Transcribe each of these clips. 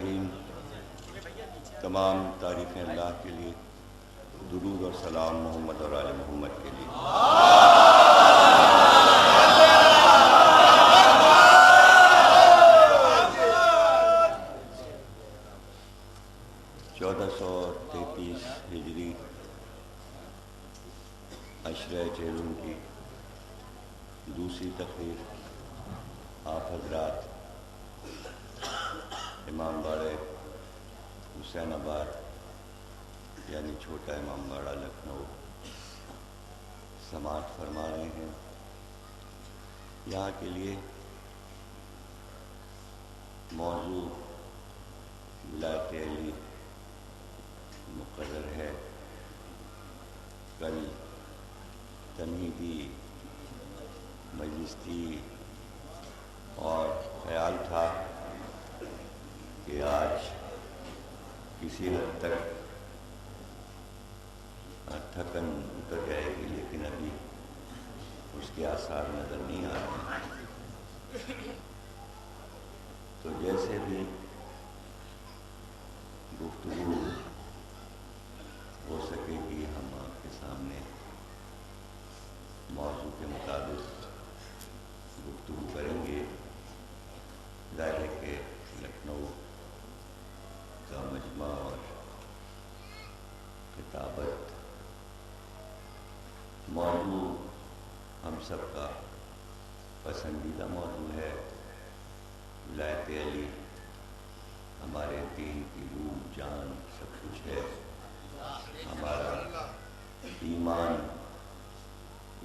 الرحیم۔ تمام تعریفیں اللہ کے لیے، درود اور سلام محمد اور آل محمد کے لیے۔ 1433 ہجری عشرہ چہلم کی دوسری تقریر آپ حضرات امام باڑے حسین آباد یعنی چھوٹا امام باڑہ لکھنؤ سماعت فرما رہے ہیں۔ یہاں کے لیے موضوع ولایت علی مقرر ہے۔ کل تمہیدی مجلس تھی اور خیال تھا کہ آج کسی حد تک تھکن اتر جائے گی، لیکن ابھی اس کے آثار نظر نہیں آ رہے۔ تو جیسے بھی گفتگو ہو سکے گی ہم آپ کے سامنے موضوع کے مطابق گفتگو کریں گے۔ ظاہر ہے کہ لکھنؤ کا مجمع اور خطابت موضوع ہم سب کا پسندیدہ موضوع ہے۔ ولایت علی ہمارے دین کی روح جان سب کچھ ہے، ہمارا ایمان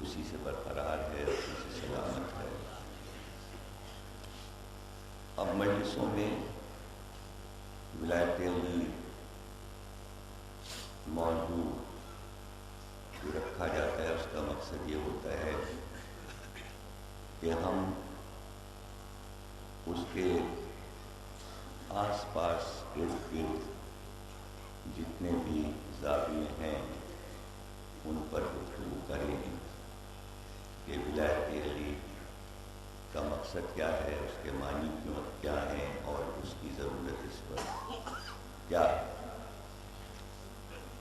اسی سے برقرار ہے، اسی سے سلامت ہے۔ اب مجلسوں میں ولایت علی موضوع جو رکھا جاتا ہے اس کا مقصد یہ ہوتا ہے کہ ہم اس کے آس پاس ارد گرد جتنے بھی زاویے ہیں ان پر گفتگو کریں کہ ولایت علی کا مقصد کیا ہے، اس کے معنی کیا ہیں اور اس کی ضرورت اس پر کیا ہے۔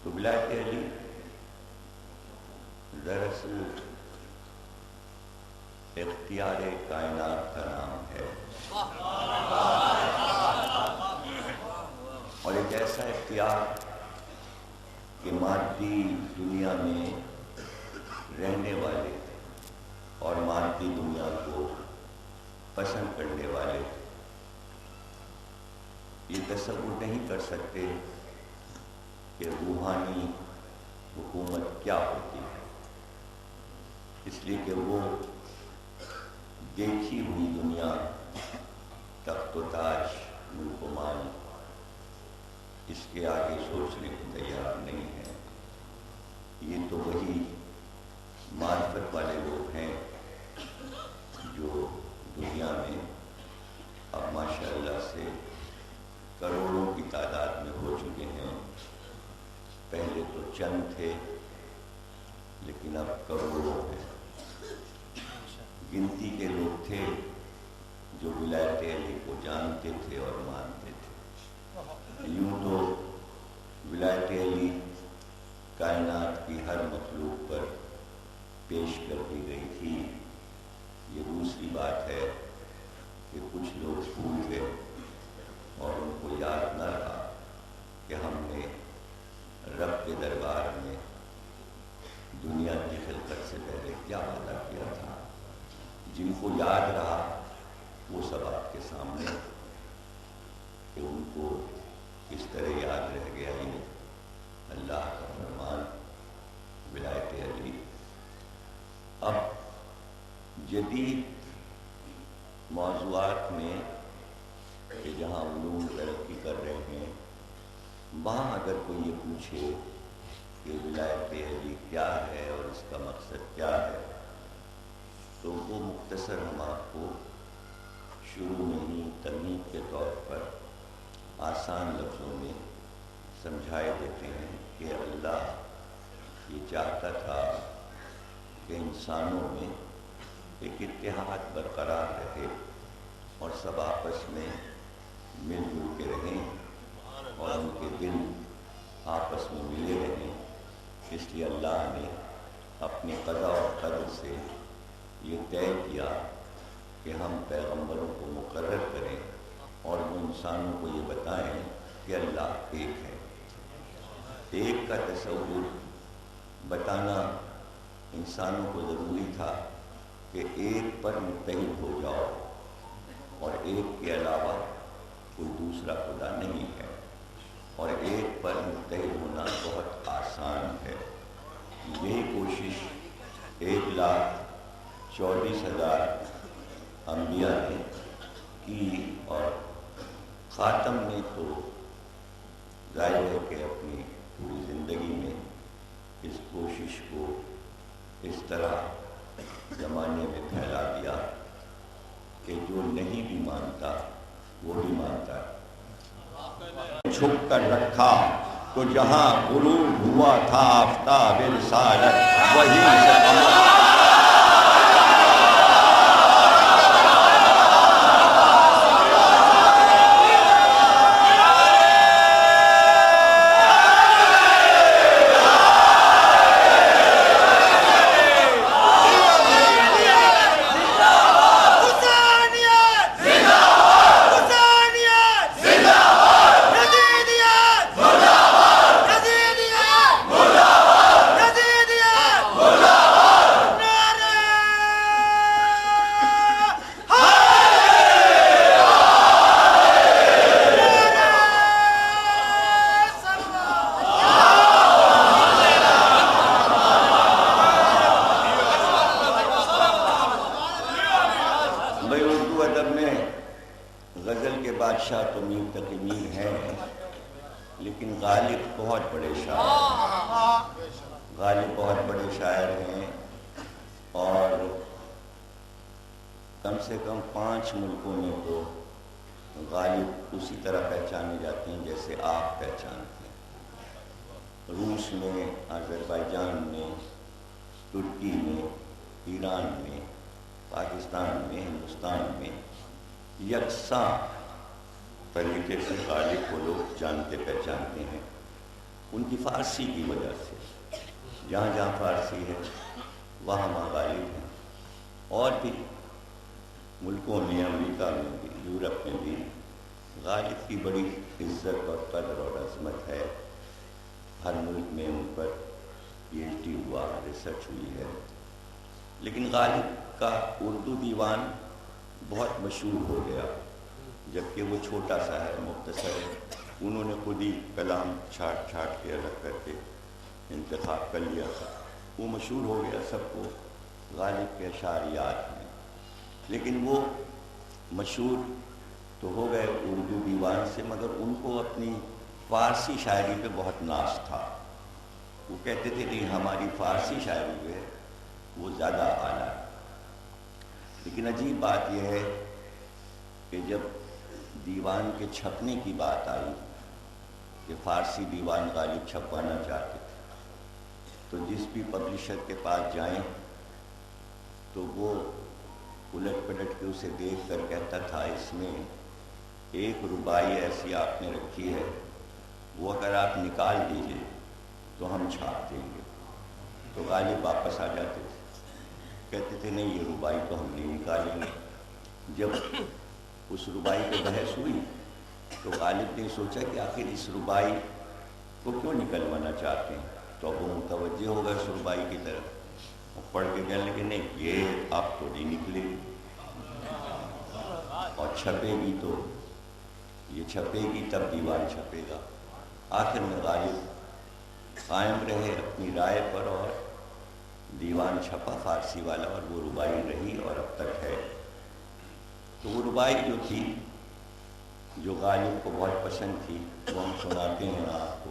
تو ولایت علی دراصل اختیار کائنات کا نام ہے، اور ایک ایسا اختیار کہ مادی دنیا میں رہنے والے اور مادی دنیا کو پسند کرنے والے یہ تصور نہیں کر سکتے کہ روحانی حکومت کیا ہوتی ہے، اس لیے کہ وہ دیکھی ہوئی دنیا تخت و تاج ملک و مال اس کے آگے سوچنے کو تیار نہیں ہے۔ یہ تو وہی معرفت والے لوگ ہیں جو دنیا میں اب ماشاءاللہ سے کروڑوں کی تعداد میں ہو چکے ہیں۔ پہلے تو چند تھے لیکن اب کروڑوں ہیں۔ گنتی کے لوگ تھے جو ولایت علی کو جانتے تھے اور مانتے تھے۔ یوں تو ولایت علی کائنات کی ہر مخلوق پر پیش کر دی گئی تھی۔ یہ دوسری بات ہے کہ کچھ لوگ بھول گئے اور ان کو یاد نہ رہا کہ ہم نے رب کے دربار میں دنیا کی خلقت سے پہلے کیا وعدہ کیا تھا۔ جن کو یاد رہا وہ سب آپ کے سامنے کہ ان کو کس طرح یاد رہ گیا یہ اللہ کا فرمان ولایت علی۔ اب جدید موضوعات میں کہ جہاں علوم ترقی کر رہے ہیں وہاں اگر کوئی یہ پوچھے کہ ولایت علی کیا ہے اور اس کا مقصد کیا ہے تو وہ مختصر ہم آپ کو شروع میں ہی تمہید کے طور پر آسان لفظوں میں سمجھائے دیتے ہیں کہ اللہ یہ چاہتا تھا کہ انسانوں میں ایک اتحاد برقرار رہے اور سب آپس میں مل جل کے رہیں اپنی قضا اور قدر سے یہ طے کیا کہ ہم پیغمبروں کو مقرر کریں اور وہ انسانوں کو یہ بتائیں کہ اللہ ایک ہے۔ ایک کا تصور بتانا انسانوں کو ضروری تھا کہ ایک پر متحد ہو جاؤ اور ایک کے علاوہ کوئی دوسرا خدا نہیں ہے، اور ایک پر متحد ہونا بہت آسان ہے۔ یہی کوشش 1,24,000 انبیاء نے کی، اور خاتم نے تو ظاہر ہے کہ اپنی پوری زندگی میں اس کوشش کو اس طرح زمانے میں پھیلا دیا کہ جو نہیں بھی مانتا وہ بھی مانتا ہے۔ چھپ کر رکھا تو جہاں غروب ہوا تھا آفتاب رسالت، وہی سے تو میر تقی میر ہیں، لیکن غالب بہت بڑے شاعر ہیں، غالب بہت بڑے شاعر ہیں، اور کم سے کم 5 ملکوں میں تو غالب اسی طرح پہچانے جاتے ہیں جیسے آپ پہچانتے ہیں۔ روس میں، آذربائیجان میں، ترکی میں، ایران میں، پاکستان میں، ہندوستان میں یکساں طریقے سے غالب کو لوگ جانتے پہچانتے ہیں، ان کی فارسی کی وجہ سے۔ جہاں جہاں فارسی ہے وہاں غالب ہیں، اور بھی ملکوں میں، امریکہ میں بھی، یورپ میں بھی غالب کی بڑی عزت اور قدر اور عظمت ہے۔ ہر ملک میں ان پر PhD ہوا، ریسرچ ہوئی ہے۔ لیکن غالب کا اردو دیوان بہت مشہور ہو گیا، جبکہ وہ چھوٹا سا ہے، مختصر ہے۔ انہوں نے خود ہی کلام چھاٹ چھاٹ کے الگ کر کے انتخاب کر لیا تھا، وہ مشہور ہو گیا، سب کو غالب کے اشعار یاد ہیں۔ لیکن وہ مشہور تو ہو گئے اردو دیوان سے، مگر ان کو اپنی فارسی شاعری پہ بہت ناز تھا۔ وہ کہتے تھے کہ ہماری فارسی شاعری جو ہے وہ زیادہ اعلیٰ ہے۔ لیکن عجیب بات یہ ہے کہ جب دیوان کے چھپنے کی بات آئی کہ فارسی دیوان غالب چھپوانا چاہتے تھے، تو جس بھی پبلشر کے پاس جائیں تو وہ الٹ پلٹ کے اسے دیکھ کر کہتا تھا اس میں 1 رباعی ایسی آپ نے رکھی ہے، وہ اگر آپ نکال دیجئے تو ہم چھاپ دیں گے۔ تو غالب واپس آ جاتے تھے، کہتے تھے نہیں، یہ رباعی تو ہم نہیں نکالیں گے۔ جب اس رباعی پہ بحث ہوئی تو غالب نے سوچا کہ آخر اس رباعی کو کیوں نکلوانا چاہتے ہیں، تو اب وہ متوجہ ہوگا اس رباعی کی طرف، پڑھ کے کہنے لگے نہیں، یہ آپ تو نہیں نکلے گی، اور چھپے گی تو یہ چھپے گی تب دیوان چھپے گا۔ آخر میں غالب قائم رہے اپنی رائے پر، اور دیوان چھپا فارسی والا، اور وہ رباعی رہی اور اب تک ہے۔ تو وہ رباعی جو تھی، جو غالب کو بہت پسند تھی، وہ ہم سناتے ہیں آپ کو۔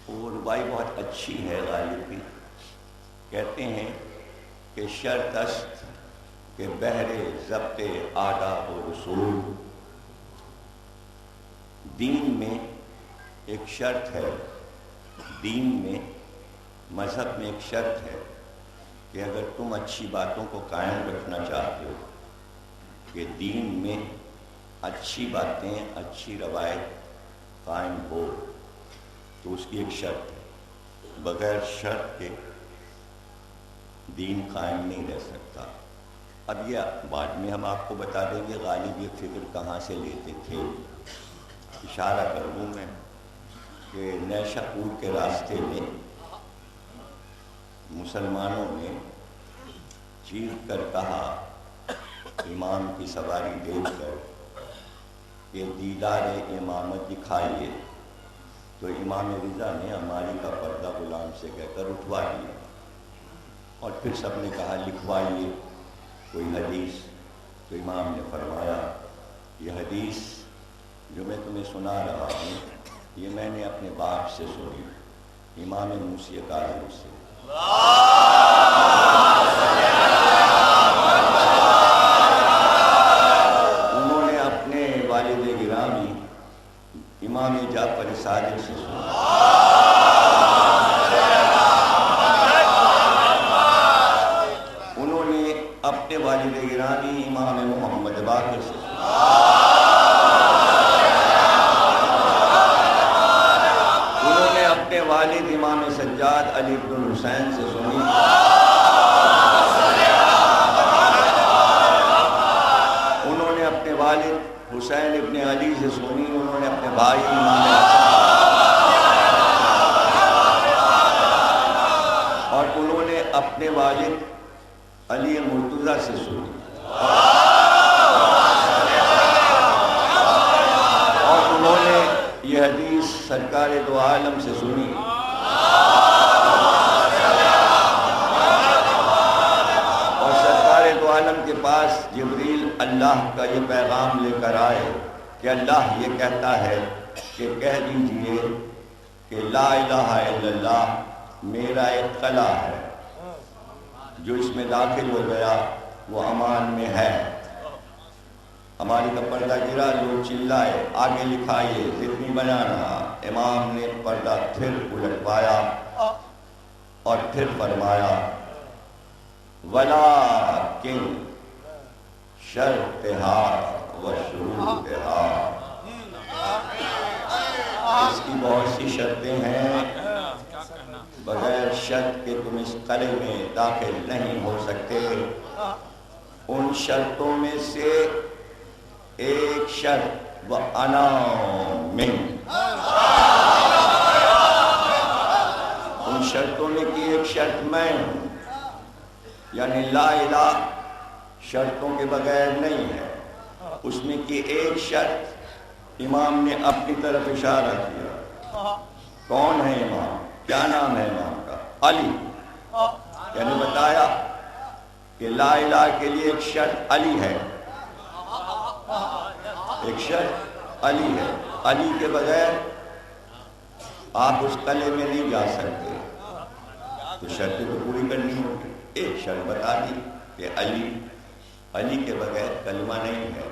وہ رباعی بہت اچھی ہے غالب کی۔ کہتے ہیں کہ شرط است کہ بہر ضبط آداب و رسول، دین میں ایک شرط ہے، دین میں، مذہب میں ایک شرط ہے کہ اگر تم اچھی باتوں کو قائم رکھنا چاہتے ہو، کہ دین میں اچھی باتیں، اچھی روایت قائم ہو، تو اس کی ایک شرط ہے۔ بغیر شرط کے دین قائم نہیں رہ سکتا۔ اب یہ بعد میں ہم آپ کو بتا دیں گے غالب یہ فکر کہاں سے لیتے تھے۔ اشارہ کر دوں میں کہ نیشا پور کے راستے میں مسلمانوں نے چیخ کر کہا امام کی سواری دیکھ کر کہ دیدار امامت دکھائیے، تو امام رضا نے ہماری کا پردہ غلام سے کہہ کر اٹھوا دیا، اور پھر سب نے کہا لکھوائیے کوئی حدیث، تو امام نے فرمایا یہ حدیث جو میں تمہیں سنا رہا ہوں یہ میں نے اپنے باپ سے سنی، امام موسی کاظم سے۔ انہوں نے اپنے والد گرامی امام جعفر صادق سے سنا، انہوں نے اپنے والد گرامی امام محمد باقر سے سنا، انہوں نے اپنے والد امام سجاد علی بن الحسین سے سنی، انہوں نے اپنے والد حسین ابن علی سے سنی، انہوں نے اپنے بھائی امام اور انہوں نے اپنے والد علی مرتضیٰ سے سنی، اور انہوں نے یہ حدیث سرکار دو عالم سے سنی، اور سرکار دو عالم کے پاس جبریل اللہ کا یہ پیغام لے کر آئے کہ اللہ یہ کہتا ہے کہ کہہ دیجئے کہ لا الہ الا اللہ میرا ایک قلعہ ہے، جو اس میں داخل ہو گیا وہ امان میں ہے۔ ہماری کا پردہ گرا، لوگ چلائے آگے لکھائیے، ذہنی بنانا، امام نے پردہ پھر الٹوایا اور پھر فرمایا وَلَٰكِن شَرْطِهَا وَشُرُوطِهَا، اس کی بہت سی شرطیں ہیں، بغیر شرط کے تم اس قلعے میں داخل نہیں ہو سکتے۔ ان شرطوں میں سے ایک شرط وَأَنَا مِنْ، ان شرطوں میں کی ایک شرط میں ہوں، یعنی لا الہ شرطوں کے بغیر نہیں ہے۔ اس میں کی ایک شرط امام نے اپنی طرف اشارہ کیا، کون ہے امام، کیا نام ہے امام کا؟ علی، یعنی بتایا کہ لا الہ کے لیے ایک شرط علی ہے، ایک شرط علی ہے، علی کے بغیر آپ اس قلعے میں نہیں جا سکتے، تو شرطیں تو پوری کرنی ہوگی۔ ایک شرط بتا دی کہ علی کے بغیر کلمہ نہیں ہے،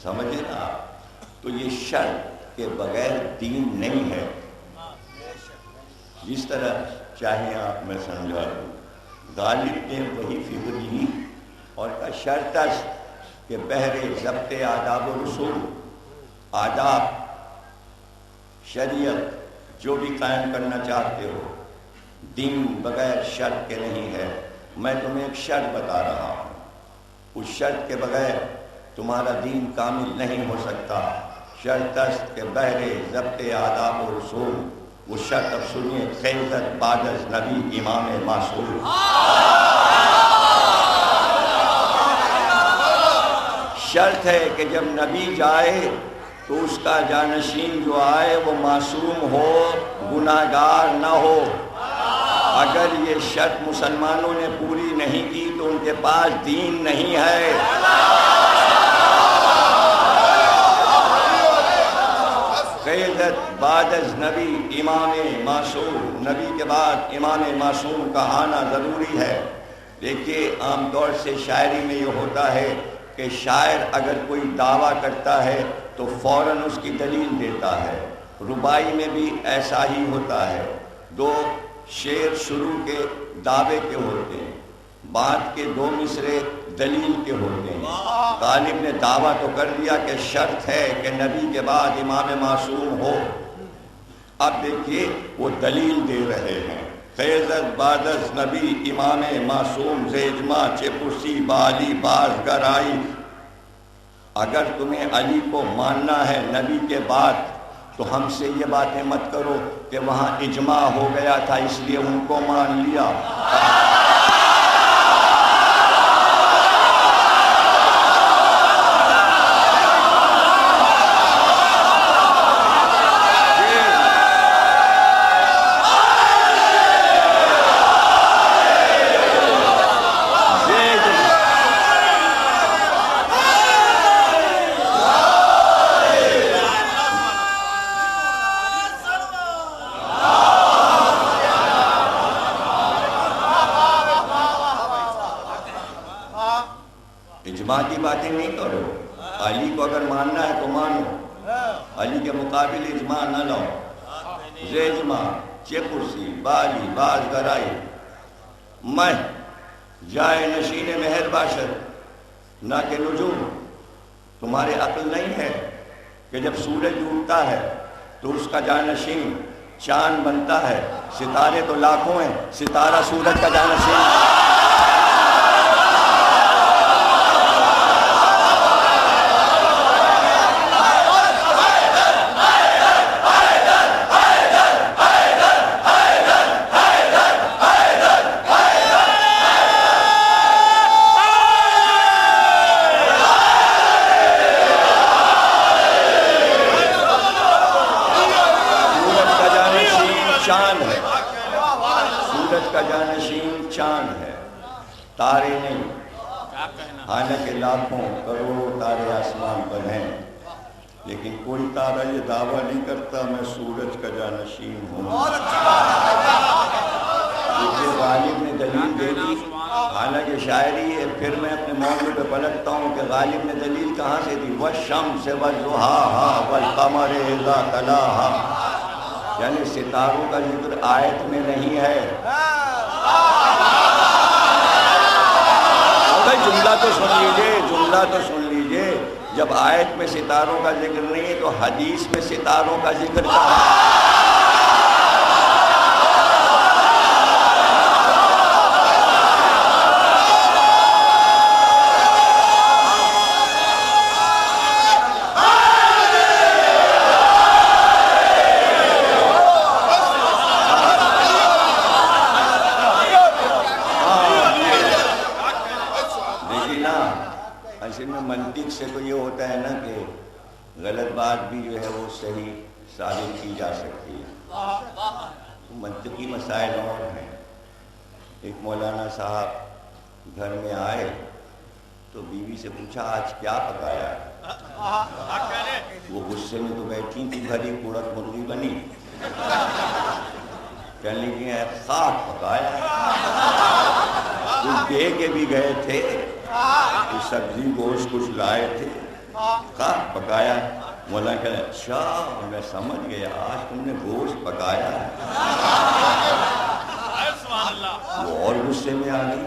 سمجھے نا آپ؟ تو یہ شرط کے بغیر دین نہیں ہے۔ جس طرح چاہیے آپ میں سمجھا دوں، غالب نے وہی فکر لی اور کا شرط کہ بہرے ضبط آداب و رسول، آداب شریعت جو بھی قائم کرنا چاہتے ہو، دین بغیر شرط کے نہیں ہے۔ میں تمہیں ایک شرط بتا رہا ہوں، اس شرط کے بغیر تمہارا دین کامل نہیں ہو سکتا۔ شرط است کہ بہرے ضبط آداب و رسول، وہ شرط اب سنیے، خیزت بعد از نبی امام معصوم۔ شرط ہے کہ جب نبی جائے تو اس کا جانشین جو آئے وہ معصوم ہو، گناہگار نہ ہو۔ اگر یہ شرط مسلمانوں نے پوری نہیں کی تو ان کے پاس دین نہیں ہے۔ قیدت بعد از نبی امام معصوم، نبی کے بعد امام معصوم کا آنا ضروری ہے۔ دیکھیے عام طور سے شاعری میں یہ ہوتا ہے کہ شاعر اگر کوئی دعویٰ کرتا ہے تو فوراً اس کی دلیل دیتا ہے، ربائی میں بھی ایسا ہی ہوتا ہے، دو شعر شروع کے دعوے کے ہوتے ہیں، بعد کے دو مصرے دلیل کے ہوتے ہیں۔ غالب نے دعویٰ تو کر دیا کہ شرط ہے کہ نبی کے بعد امام معصوم ہو، اب دیکھیے وہ دلیل دے رہے ہیں خیزت بادز نبی امام معصوم زیجما چپرسی بالی باز گرائی. اگر تمہیں علی کو ماننا ہے نبی کے بعد تو ہم سے یہ باتیں مت کرو کہ وہاں اجماع ہو گیا تھا اس لیے ان کو مان لیا. اجماع کی باتیں نہیں کرو. علی کو اگر ماننا ہے تو مانو, علی کے مقابل اجماع نہ لاؤ. زیجمع چپرسی بالی باز گرائی. میں جائے نشین مہر باشد نہ کہ نجوم. تمہارے عقل نہیں ہے کہ جب سورج ڈوبتا ہے تو اس کا جانشین چاند بنتا ہے. ستارے تو لاکھوں ہیں, ستارہ سورج کا جانشین. سورج کا جانشین چاند ہے, تارے نہیں. حالانکہ لاکھوں کروڑوں تارے آسمان پر ہیں, لیکن کوئی تارا یہ دعویٰ نہیں کرتا میں سورج کا جانشین ہوں. یہ غالب نے دلیل دے دی, حالانکہ شاعری ہے. پھر میں اپنے موضوع پہ پلٹتا ہوں کہ غالب نے دلیل کہاں سے دی. والشمس والضحاها والقمر اذا تلاها, یعنی ستاروں کا ذکر آیت میں نہیں ہے. جملہ تو سن لیجئے, جملہ تو سن لیجئے. جب آیت میں ستاروں کا ذکر نہیں ہے تو حدیث میں ستاروں کا ذکر کہاں ہے؟ منطق سے تو یہ ہوتا ہے نا کہ غلط بات بھی جو ہے وہ صحیح ثابت کی جا سکتی ہے. منطقی مسائل اور ہیں. ایک مولانا صاحب گھر میں آئے تو بیوی سے پوچھا آج کیا پکایا ہے؟ وہ غصے میں تو بیٹھی تھی, بھری کوڑک مرغی بنی. کہنے لگی خاک پکایا ہے. کچھ دے کے بھی گئے تھے, کچھ سبزی گوشت کچھ لائے تھے, خاک پکایا. مولا کہا اچھا میں سمجھ گیا آج تم نے گوشت پکایا ہے. وہ اور غصے میں آ گئی.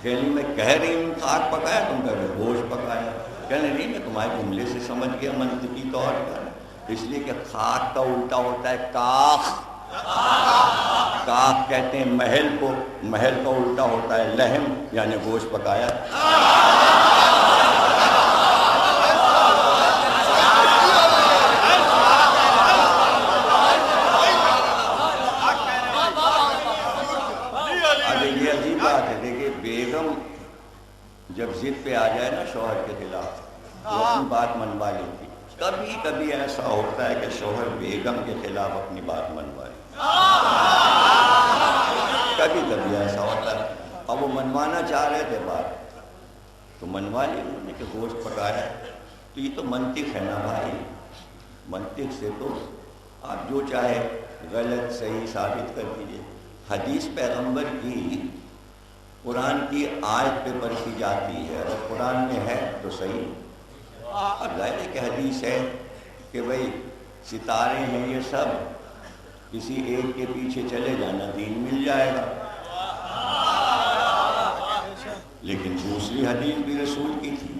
کہنے میں کہہ رہی ہوں خاک پکایا, تم کہہ رہے گوشت پکایا. کہنے نہیں میں تمہارے جملے سے سمجھ گیا منطقی طور پر, اس لیے کہ خاک کا الٹا ہوتا ہے کاخ. کاخ کہتے ہیں محل کو, محل کا الٹا ہوتا ہے لحم یعنی گوشت پکایا. یہ عجیب بات ہے. دیکھیے بیگم جب ضد پہ آ جائے نا شوہر کے خلاف تو اپنی بات منوا لیتی. کبھی کبھی ایسا ہوتا ہے کہ شوہر بیگم کے خلاف اپنی بات منوائے, کبھی کبھی ایسا ہوتا ہے. اب وہ منوانا چاہ رہے تھے بات تو منوا لی انہوں نے کہ گوشت پکایا. تو یہ تو منطق ہے نا بھائی, منطق سے تو آپ جو چاہے غلط صحیح ثابت کر دیجیے. حدیث پیغمبر کی قرآن کی آیت پہ پرکھی جاتی ہے, اگر قرآن میں ہے تو صحیح. اب ظاہر ہے کہ حدیث ہے کہ بھائی ستارے ہیں یہ سب, کسی ایک کے پیچھے چلے جانا دین مل جائے گا. لیکن دوسری حدیث بھی رسول کی تھی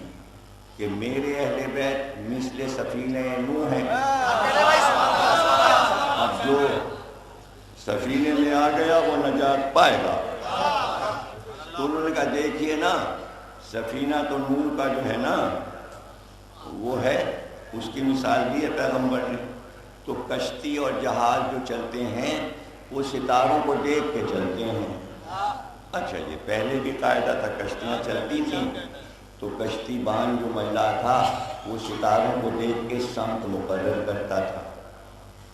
کہ میرے اہل بیت مثل سفینہ نوح ہیں. اب جو سفینے میں آ گیا وہ نجات پائے گا۔ تو انہوں نے کہا دیکھیے نا، سفینہ تو نوح کا جو ہے نا وہ ہے، اس کی مثال دی ہے پیغمبر نے۔ تو کشتی اور جہاز جو چلتے ہیں وہ ستاروں کو دیکھ کے چلتے ہیں۔ اچھا یہ پہلے بھی قاعدہ تھا، کشتیاں چلتی تھیں تو کشتی بان جو ملا تھا وہ ستاروں کو دیکھ کے سمت مقرر کرتا تھا۔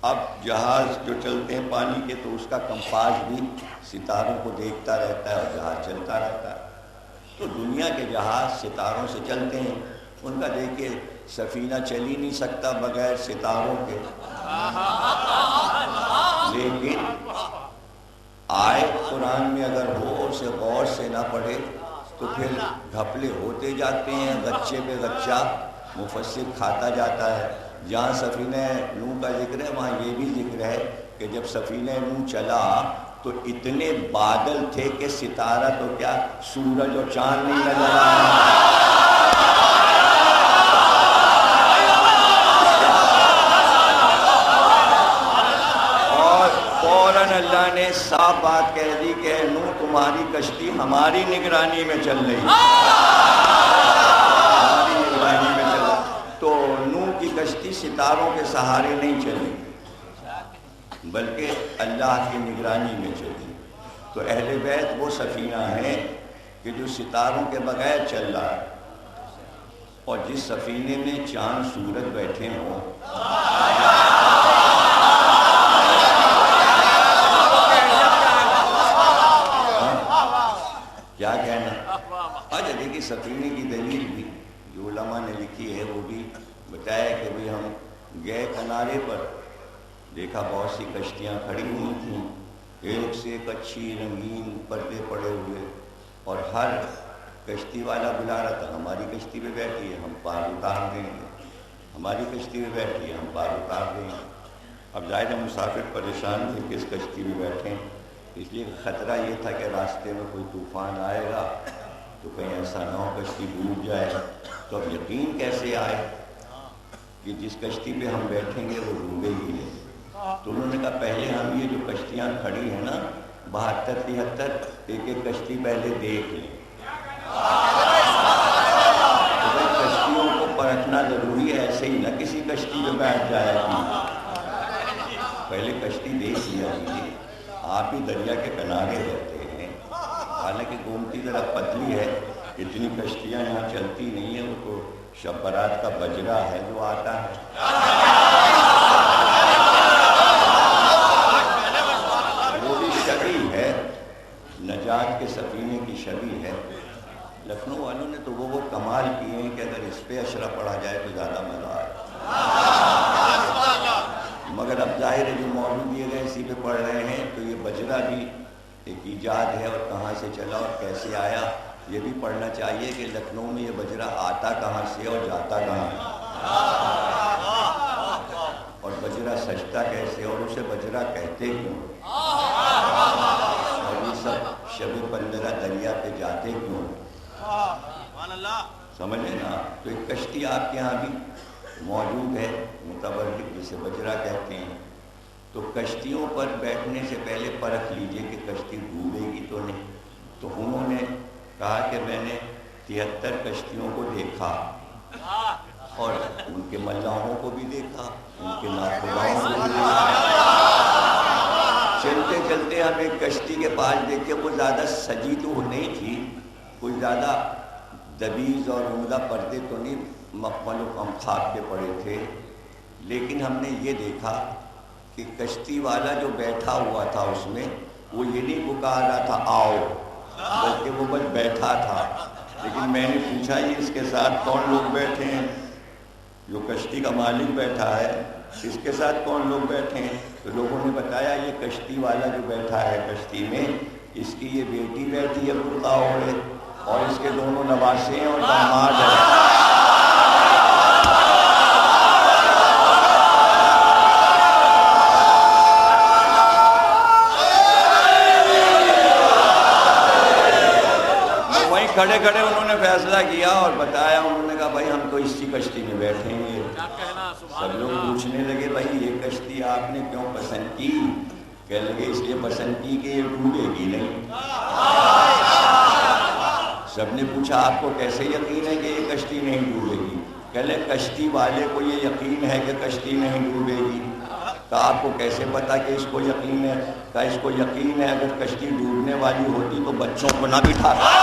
اب جہاز جو چلتے ہیں پانی کے تو اس کا کمپاس بھی ستاروں کو دیکھتا رہتا ہے اور جہاز چلتا رہتا ہے۔ تو دنیا کے جہاز ستاروں سے چلتے ہیں، ان کا دیکھیے سفینہ چل ہی نہیں سکتا بغیر ستاروں کے، لیکن آیت قرآن میں اگر ہو اسے غور سے نہ پڑھے تو پھر گھپلے ہوتے جاتے ہیں، غچے پہ غچہ مفسر کھاتا جاتا ہے۔ جہاں سفینہ نوح کا ذکر ہے وہاں یہ بھی ذکر ہے کہ جب سفینہ نوح چلا تو اتنے بادل تھے کہ ستارہ تو کیا سورج اور چاند نہیں نظر آیا۔ اللہ نے صاف بات کہہ دی کہ نوح تمہاری کشتی ہماری نگرانی میں چل رہی، ہماری نگرانی میں چل رہی۔ تو نوح کی کشتی ستاروں کے سہارے نہیں چلی بلکہ اللہ کی نگرانی میں چلی۔ تو اہل بیت وہ سفینہ ہیں کہ جو ستاروں کے بغیر چل رہا ہے، اور جس سفینے میں چاند سورج بیٹھے ہوں کیا کہنا۔ اچھا دیکھیے سفینے کی دلیل بھی جو علماء نے لکھی ہے وہ بھی بتایا کہ بھئی ہم گئے کنارے پر، دیکھا بہت سی کشتیاں کھڑی ہوئی تھیں، ایک سے ایک اچھی رنگین پردے پڑے ہوئے، اور ہر کشتی والا بلا رہا تھا ہماری کشتی پہ بیٹھی ہے ہم پار اتار دیں گے، ہماری کشتی پہ بیٹھی ہے ہم پار اتار دیں گے۔ اب ظاہر مسافر پریشان تھے کس کشتی میں بیٹھیں، اس لیے خطرہ یہ تھا کہ راستے میں کوئی طوفان آئے گا تو کہیں ایسا نہ ہو کشتی ڈوب جائے۔ تو اب یقین کیسے آئے کہ جس کشتی پہ ہم بیٹھیں گے وہ ڈوبے ہی نہیں۔ تو انہوں نے کہا پہلے ہم یہ جو کشتیاں کھڑی ہیں نا 72-73 ایک ایک کشتی پہلے دیکھ لیں۔ کشتیوں کو پرکھنا ضروری ہے، ایسے ہی نہ کسی کشتی پہ بیٹھ جائے گی، پہلے کشتی دیکھ لیا کیجیے۔ آپ ہی دریا کے کنارے رہتے ہیں، حالانکہ گومتی ذرا پتلی ہے، اتنی کشتیاں یہاں چلتی نہیں ہیں، وہ تو شب برات کا بجرا ہے جو آتا ہے۔ وہ بھی شبیہ ہے، نجات کے سفینے کی شبیہ ہے۔ لکھنؤ والوں نے تو وہ کمال کیے ہیں کہ اگر اس پہ اشرا پڑھا جائے تو زیادہ مزہ آئے، مگر اب ظاہر ہے جو موضوع دیے گئے اسی پہ پڑھ رہے ہیں، تو یہ بجرا بھی ایک ایجاد ہے اور کہاں سے چلا اور کیسے آیا یہ بھی پڑھنا چاہیے کہ لکھنؤ میں یہ بجرا آتا کہاں سے اور جاتا کہاں ہے، اور بجرا سجتا کیسے اور اسے بجرا کہتے کیوں، اور یہ سب شب 15 دریا پہ جاتے کیوں، سمجھے نا۔ تو ایک کشتی آپ کے یہاں بھی موجود ہے متبرک جسے بجرا کہتے ہیں۔ تو کشتیوں پر بیٹھنے سے پہلے پرکھ لیجئے کہ کشتی ڈوبے گی تو نہیں۔ تو انہوں نے کہا کہ میں نے 73 کشتیوں کو دیکھا اور ان کے ملاحوں کو بھی دیکھا، ان کے ناخداؤں کو بھی دیکھا۔ چلتے چلتے ہم ایک کشتی کے پاس دیکھے، وہ زیادہ سجی تو نہیں تھی، کوئی زیادہ دبیز اور عمدہ پردے تو نہیں مخمل و خمخاب کے پڑے تھے، لیکن ہم نے یہ دیکھا کہ کشتی والا جو بیٹھا ہوا تھا اس میں وہ یہ نہیں پکار رہا تھا آؤ، بلکہ وہ بس بیٹھا تھا۔ لیکن میں نے پوچھا یہ اس کے ساتھ کون لوگ بیٹھے ہیں؟ جو کشتی کا مالک بیٹھا ہے اس کے ساتھ کون لوگ بیٹھے ہیں؟ تو لوگوں نے بتایا یہ کشتی والا جو بیٹھا ہے کشتی میں، اس کی یہ بیٹی بیٹھی ہے برقع اوڑھے، اور اس کے دونوں نواسے ہیں اور داماد ہیں۔ کھڑے کھڑے انہوں نے فیصلہ کیا اور بتایا، انہوں نے کہا بھائی ہم تو اسی کشتی میں بیٹھیں گے۔ سب لوگ پوچھنے لگے بھائی یہ کشتی آپ نے کیوں پسند کی؟ کہنے لگے اس لیے پسند کی کہ یہ ڈوبے گی نہیں۔ سب نے پوچھا آپ کو کیسے یقین ہے کہ یہ کشتی نہیں ڈوبے گی؟ کہہ لے کشتی والے کو یہ یقین ہے کہ کشتی نہیں ڈوبے گی۔ کہا آپ کو کیسے پتا کہ اس کو یقین ہے؟ کہا اس کو یقین ہے اگر کشتی ڈوبنے والی ہوتی تو بچوں کو نہ بٹھاتا۔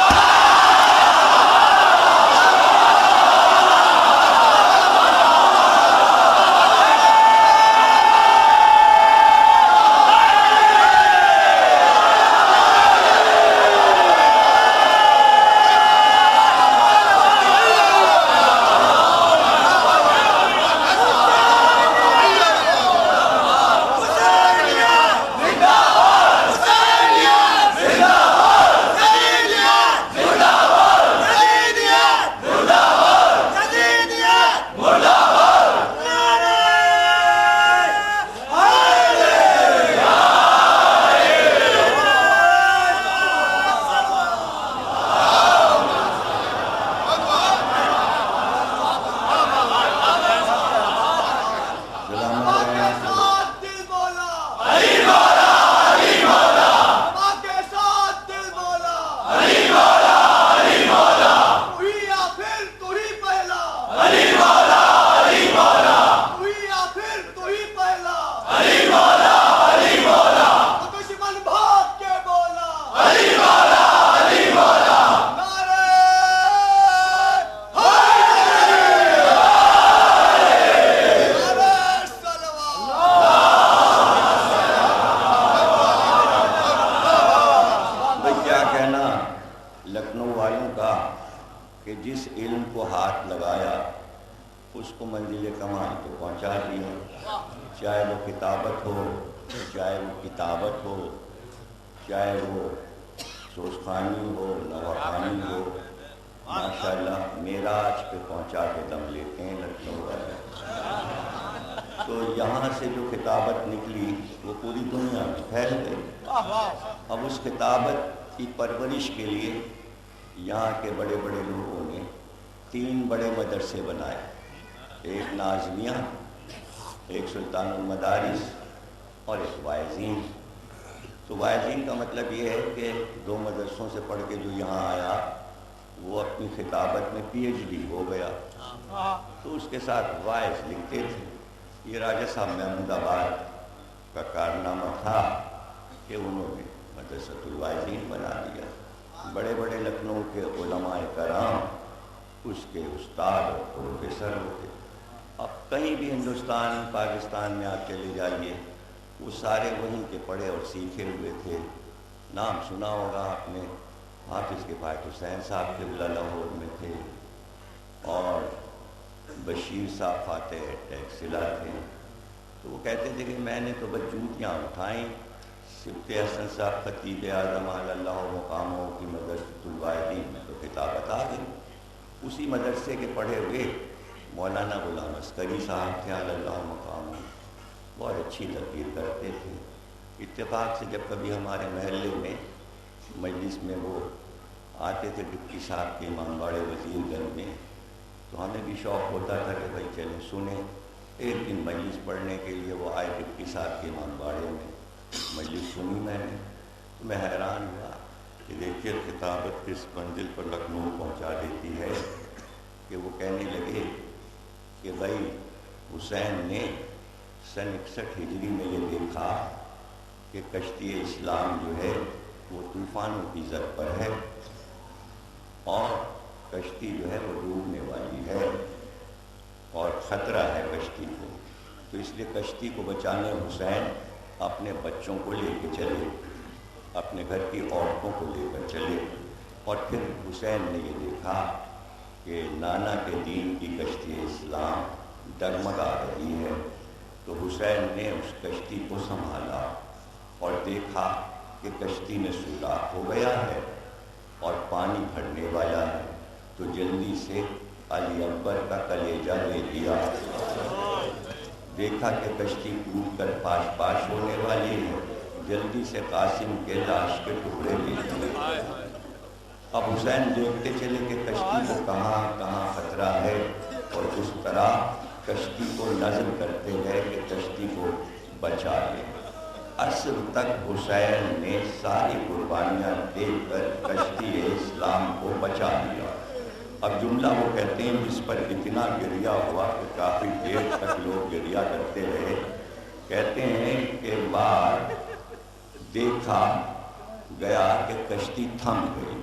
پاکستان میں آپ چلے جائیے وہ سارے وہیں کے پڑھے اور سیکھے ہوئے تھے۔ نام سنا ہوگا آپ نے، حافظ کفایت حسین صاحب قبلہ لاہور میں تھے اور بشیر صاحب فاتح ٹیکسلا تھے۔ تو وہ کہتے تھے کہ میں نے تو بس جوتیاں اٹھائیں، سبت حسن صاحب خطیب اعظم علی اللہ مقاموں کی مدرسۃ الواعظین میں تو کتابت آ گئی۔ اسی مدرسے کے پڑھے ہوئے مولانا غلام عسکری صاحب تھے علی اللہ مقام، بہت اچھی تقریر کرتے تھے۔ اتفاق سے جب کبھی ہمارے محلے میں مجلس میں وہ آتے تھے ڈپٹی صاحب کے امام باڑے وزیر گنج میں، تو ہمیں بھی شوق ہوتا تھا کہ بھائی چلیں سنیں۔ ایک دن مجلس پڑھنے کے لیے وہ آئے ڈپٹی صاحب کے امام باڑے میں، مجلس سنی میں نے، تو میں حیران ہوا کہ دیکھیے خطابت کس منزل پر لکھنؤ پہنچا دیتی ہے کہ وہ کہنے لگے کہ بھائی حسین نے سن 61 ہجری میں یہ دیکھا کہ کشتی اسلام جو ہے وہ طوفانوں کی زد پر ہے اور کشتی جو ہے وہ ڈوبنے والی ہے اور خطرہ ہے کشتی کو، تو اس لیے کشتی کو بچانے حسین اپنے بچوں کو لے کے چلے، اپنے گھر کی عورتوں کو لے کر چلے، اور پھر حسین نے یہ دیکھا کہ نانا کے دین کی کشتی اسلام ڈگمگا رہی ہے، تو حسین نے اس کشتی کو سنبھالا اور دیکھا کہ کشتی میں سوراخ ہو گیا ہے اور پانی بھرنے والا ہے، تو جلدی سے علی اکبر کا کلیجہ لے دیا، دیکھا کہ کشتی ٹوٹ کر پاش پاش ہونے والی ہے، جلدی سے قاسم کے لاش کے ٹکڑے لے دیے۔ اب حسین دیکھتے چلے کہ کشتی کو کہاں کہاں خطرہ ہے اور اس طرح کشتی کو نظم کرتے گئے کہ کشتی کو بچا لے۔ عصر تک حسین نے ساری قربانیاں دے کر کشتی اسلام کو بچا لیا۔ اب جملہ وہ کہتے ہیں جس پر اتنا گریہ ہوا کہ کافی دیر تک لوگ گریہ کرتے رہے۔ کہتے ہیں کہ بعد دیکھا گیا کہ کشتی تھم گئی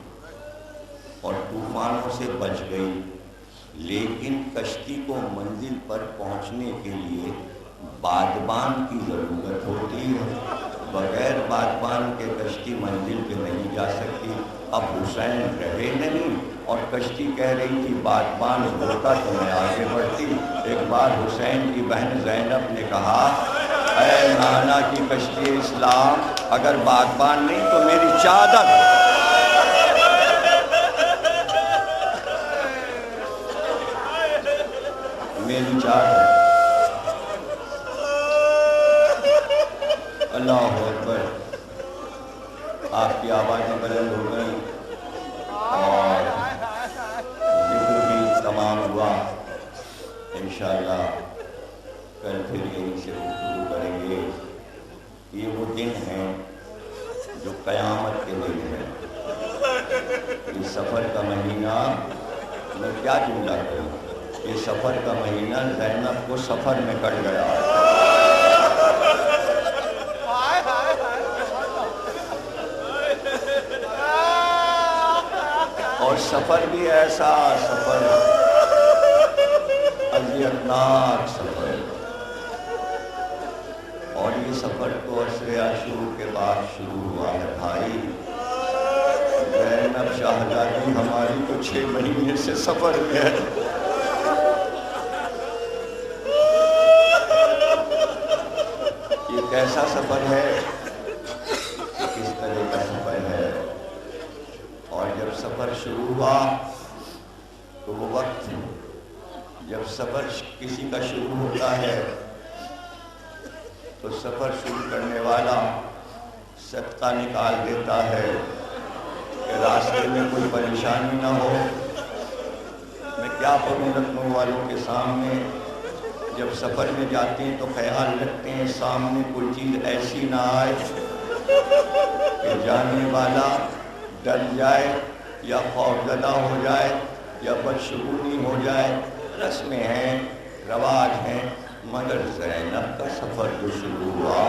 اور طوفانوں سے بچ گئی، لیکن کشتی کو منزل پر پہنچنے کے لیے بادبان کی ضرورت ہوتی ہے، بغیر بادبان کے کشتی منزل پہ نہیں جا سکتی۔ اب حسین رہے نہیں اور کشتی کہہ رہی تھی بادبان ہوتا تو میں آگے بڑھتی۔ ایک بار حسین کی بہن زینب نے کہا، اے نانا کی کشتی اسلام، اگر بادبان نہیں تو میری چادر، میری چادر۔ اللہ اکبر، آپ کی آوازیں بلند ہو گئی اور ذکر بھی تمام ہوا۔ انشاءاللہ کل پھر یہیں سے گفتگو کریں گے۔ یہ وہ دن ہیں جو قیامت کے دن ہیں۔ یہ سفر کا مہینہ، میں کیا جملہ کروں، یہ سفر کا مہینہ زینب کو سفر میں کٹ گیا، اور سفر بھی ایسا سفر، اذیتناک سفر، اور یہ سفر تو عصر عاشور کے بعد شروع ہوا ہے بھائی۔ زینب شہزادی ہماری تو 6 مہینے سے سفر میں ہے۔ یہ کیسا سفر ہے، کس طرح کا سفر ہے، اور جب سفر شروع ہوا تو وہ وقت جب سفر کسی کا شروع ہوتا ہے تو سفر شروع کرنے والا صدقہ نکال دیتا ہے کہ راستے میں کوئی پریشانی نہ ہو۔ میں کیا پڑھوں لکھنؤ والوں کے سامنے، جب سفر میں جاتے ہیں تو خیال رکھتے ہیں سامنے کوئی چیز ایسی نہ آئے کہ جانے والا ڈر جائے یا خوفزدہ ہو جائے یا بدشگونی ہو جائے۔ رسمیں ہیں، رواج ہیں، مگر زینب کا سفر جو شروع ہوا،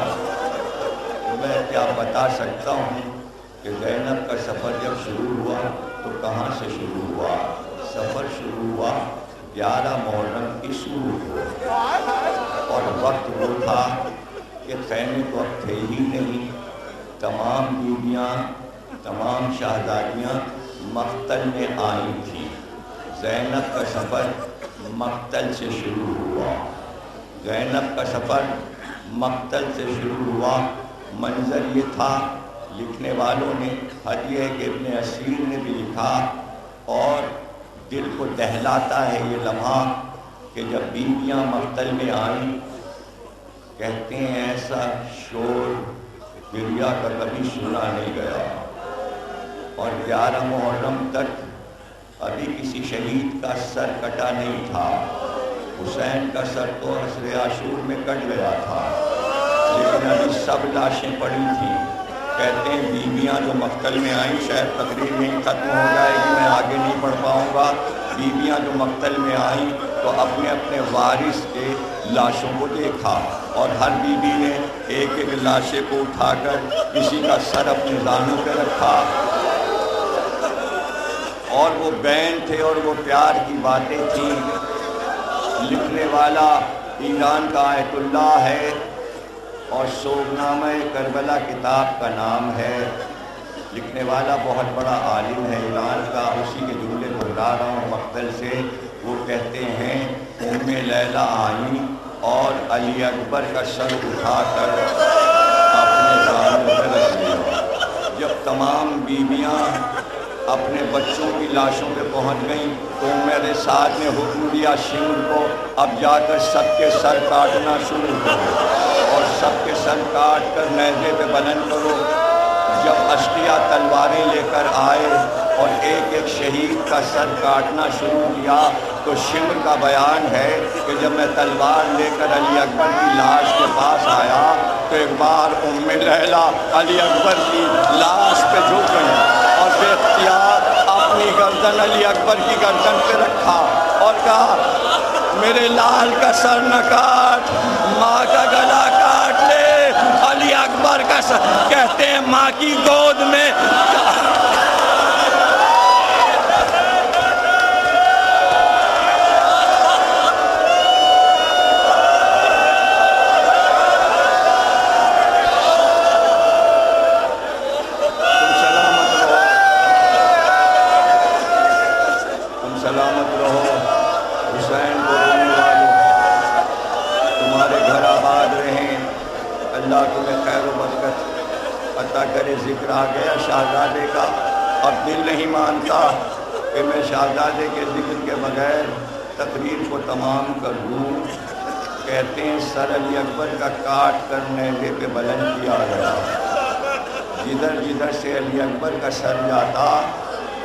میں کیا بتا سکتا ہوں کہ زینب کا سفر جب شروع ہوا تو کہاں سے شروع ہوا۔ سفر شروع ہوا 11 محرم کی شروع کو، اور وقت وہ تھا کہ خیمے تو اب تھے ہی نہیں، تمام بیویاں، تمام شہزادیاں مقتل میں آئی تھیں۔ زینب کا سفر مقتل سے شروع ہوا، زینب کا سفر مقتل سے شروع ہوا۔ منظر یہ تھا، لکھنے والوں نے، ہدیہ ابن اسیر نے بھی لکھا، اور دل کو دہلاتا ہے یہ لمحہ کہ جب بیویاں مقتل میں آئیں، کہتے ہیں ایسا شور گریہ کا کبھی سنا نہیں گیا، اور 11 محرم تک ابھی کسی شہید کا سر کٹا نہیں تھا۔ حسین کا سر تو عصر عاشور میں کٹ گیا تھا، لیکن ابھی سب لاشیں پڑی تھیں۔ کہتے ہیں بیویاں جو مقتل میں آئیں، شاید تقریر میں ختم ہو جائے گی، میں آگے نہیں پڑھ پاؤں گا۔ بیویاں جو مقتل میں آئیں تو اپنے اپنے وارث کے لاشوں کو دیکھا، اور ہر بیوی نے ایک ایک لاشے کو اٹھا کر کسی کا سر اپنے زانوں پہ رکھا، اور وہ بین تھے اور وہ پیار کی باتیں تھیں۔ لکھنے والا ایران کا آیت اللہ ہے، اور سوگنامہ کربلا کتاب کا نام ہے۔ لکھنے والا بہت بڑا عالم ہے ایران کا، اسی کے جملے دہرا رہا ہوں مقتل سے۔ وہ کہتے ہیں ام لیلہ آئیں اور علی اکبر کا سر اٹھا کر اپنے زانوں پہ رکھ لیا۔ جب تمام بیویاں اپنے بچوں کی لاشوں پہ پہنچ گئیں تو میرے ساتھ نے حکم دیا شمر کو، اب جا کر سب کے سر کاٹنا شروع کرو، اور سب کے سر کاٹ کر نیزے پہ بلند کرو۔ جب اشقیاء تلواریں لے کر آئے اور ایک ایک شہید کا سر کاٹنا شروع کیا تو شمر کا بیان ہے کہ جب میں تلوار لے کر علی اکبر کی لاش کے پاس آیا تو ایک بار ام لیلا علی اکبر کی لاش پہ جھک گئی اور بے اختیار اپنی گردن علی اکبر کی گردن پہ رکھا اور کہا میرے لال کا سر نہ کاٹ، ماں کا گلا کاٹ لے۔ علی اکبر کا سر، کہتے ہیں ماں کی گود میں سلامت رہو حسین کو رونے والوں، تمہارے گھر آباد رہیں، اللہ تمہیں خیر و برکت عطا کرے۔ ذکر آ گیا شہزادے کا، اب دل نہیں مانتا کہ میں شہزادے کے ذکر کے بغیر تقریر کو تمام کر دوں۔ کہتے ہیں سر علی اکبر کا کاٹ کر نیزے پہ بلند کیا گیا، جدھر جدھر سے علی اکبر کا سر جاتا،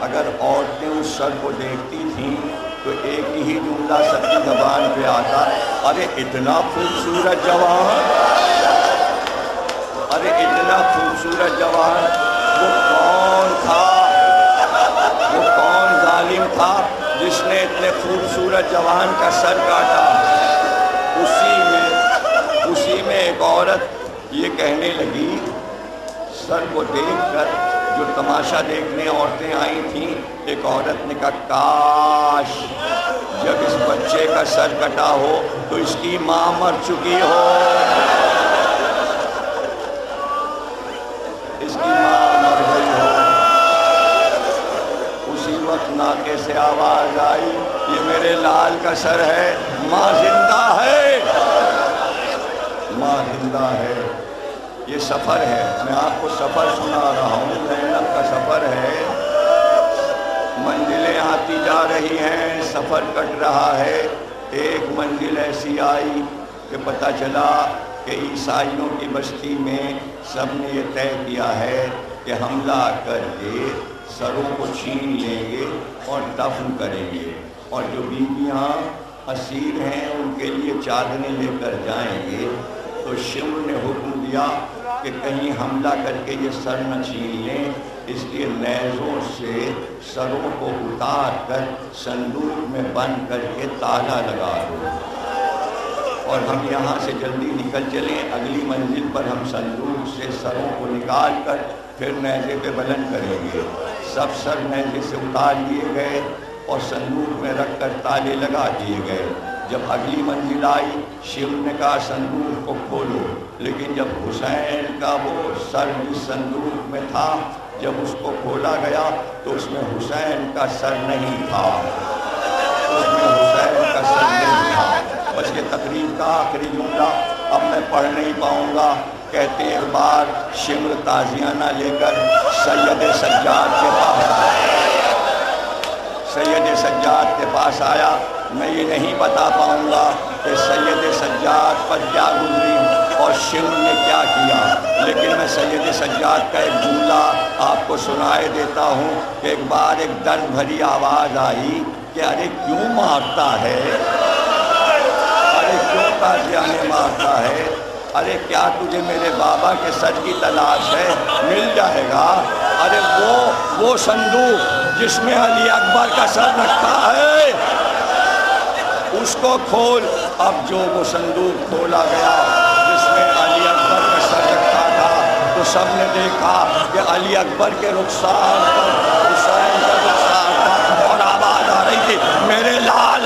اگر عورتیں اس سر کو دیکھتی تھیں تو ایک ہی جملہ سب کی زبان پہ آتا، ارے اتنا خوبصورت جوان، ارے اتنا خوبصورت جوان۔ وہ کون تھا، وہ کون ظالم تھا جس نے اتنے خوبصورت جوان کا سر کاٹا؟ اسی میں ایک عورت یہ کہنے لگی، سر کو دیکھ کر جو تماشا دیکھنے عورتیں آئی تھیں، ایک عورت نے کہا کاش جب اس بچے کا سر کٹا ہو تو اس کی ماں مر چکی ہو، اس کی ماں مر گئی ہو۔ اسی وقت ناکے سے آواز آئی، یہ میرے لال کا سر ہے، ماں زندہ ہے، ماں زندہ ہے۔ یہ سفر ہے، میں آپ کو سفر سنا رہا ہوں، زینب کا سفر ہے، منزلیں آتی جا رہی ہیں، سفر کٹ رہا ہے۔ ایک منزل ایسی آئی کہ پتہ چلا کہ عیسائیوں کی بستی میں سب نے یہ طے کیا ہے کہ حملہ کر کے سروں کو چھین لیں گے اور دفن کریں گے، اور جو بیویاں اسیر ہیں ان کے لیے چادریں لے کر جائیں گے۔ تو شمر نے حکم دیا کہ کہیں حملہ کر کے یہ سر نہ چھین لیں، اس لیے نیزوں سے سروں کو اتار کر صندوق میں بند کر کے تالا لگا دو، اور ہم یہاں سے جلدی نکل چلیں، اگلی منزل پر ہم صندوق سے سروں کو نکال کر پھر نیزے پہ بلند کریں گے۔ سب سر نیزے سے اتار لیے گئے اور صندوق میں رکھ کر تالے لگا دیے گئے۔ جب اگلی منزل آئی، شیخ نے کہا صندوق کو کھولو، لیکن جب حسین کا وہ سر جس صندوق میں تھا جب اس کو کھولا گیا تو اس میں حسین کا سر نہیں تھا، اس میں حسین کا سر نہیں تھا۔ بس یہ تقریر کا آخری جملہ اب میں پڑھ نہیں پاؤں گا۔ کہتے ہیں ایک بار شمر تازیانہ لے کر سید سجاد کے پاس آیا، سید سجاد کے پاس آیا۔ میں یہ نہیں بتا پاؤں گا کہ سید سجاد پر کیا گزری اور شمر نے کیا کیا، لیکن میں سید سجاد کا ایک جملہ آپ کو سنائے دیتا ہوں کہ ایک بار ایک درد بھری آواز آئی کہ ارے کیوں مارتا ہے، ارے کیوں تازیانے مارتا ہے، ارے کیا تجھے میرے بابا کے سر کی تلاش ہے، مل جائے گا۔ ارے وہ صندوق جس میں علی اکبر کا سر رکھا ہے اس کو کھول۔ اب جو وہ صندوق کھولا گیا جس میں علی اکبر کا سر رکھا تھا تو سب نے دیکھا کہ علی اکبر کے رخسار پر حسین کا رخسار تھا، اور آواز آ رہی تھی میرے لال